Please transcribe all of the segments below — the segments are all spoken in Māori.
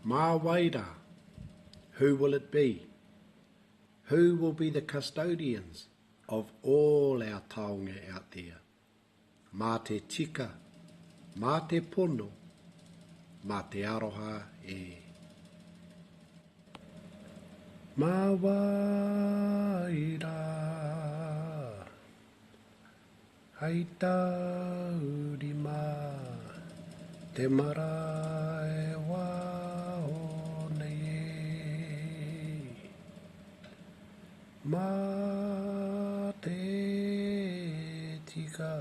Mā waira, who will it be? Who will be the custodians of all our taonga out there? Mā te tika, mā te pono, mā te aroha e. Mā waira, hei tauri mā, te marae waho nei e. Mā te tika,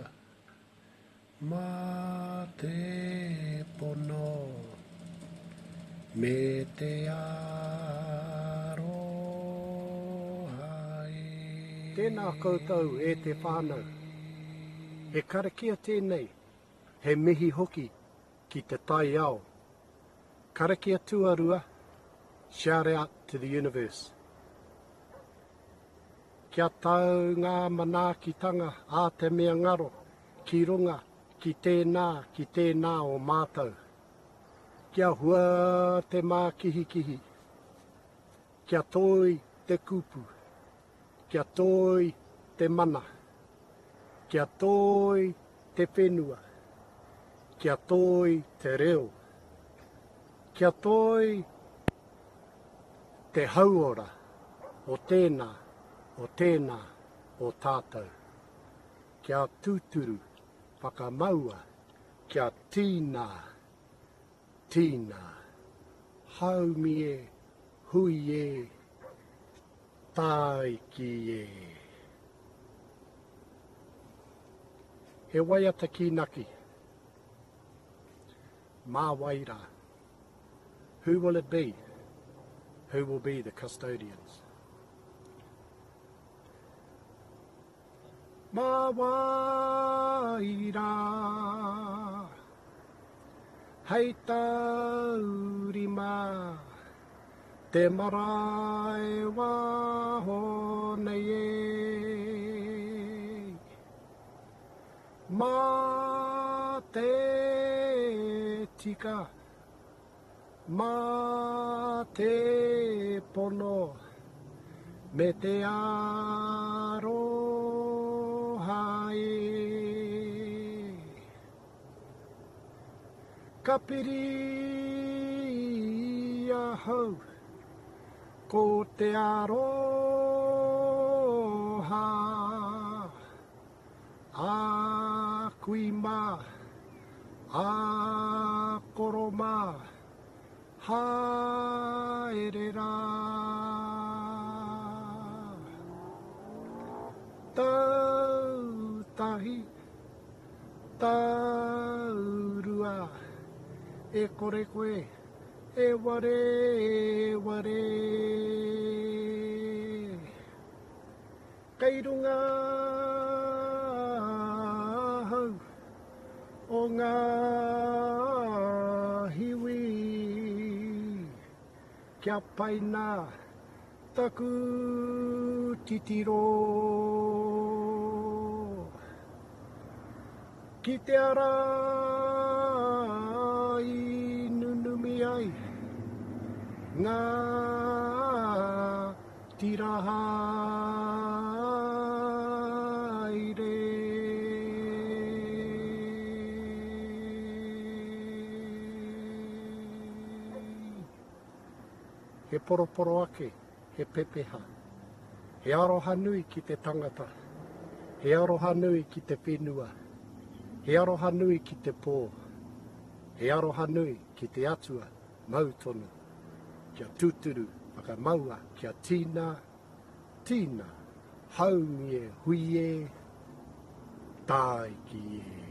mā te pono, me te aroha e. Tēnā koutou e te whānau. He karakia tēnei, he mihi hoki ki te Taiao. Karakia tuarua, shout out to the universe. Kia tau ngā manaakitanga a te mea ngaro, ki runga, ki tēnā o mātou. Kia hua te mā kihi, kia toi te kupu, kia toi te mana, kia toi te whenua, kia toi te reo, kia toi te hauora o tēnā, o tātou. Kia tūturu, whakamaua, kia tīnā, haumi e, hui e, taiki e. He waiata ki naki. Mā waira. Who will it be? Who will be the custodians? Mā waira. Hei tauri mā, te marae waho nei e. Mā te tika, mā te pono, me te aroha e. Ka piri ahau, ko te aroha, a kuimā, a koromā, haerera. Tautahi, taurua, e kore koe, e ware. Kei runga hau, o ngā hiwi, kia paina, taku titiro. Ki te ara i nunumi ai, ngā tiraha aire. He poroporo ake, he pepeha. He aroha nui ki te tangata. He aroha nui ki te whenua. He aroha nui ki te pō. He aroha nui ki te atua, mautonu. Kia tūturu, whakamaua, kia tīnā, haumi e, hui e, taiki e.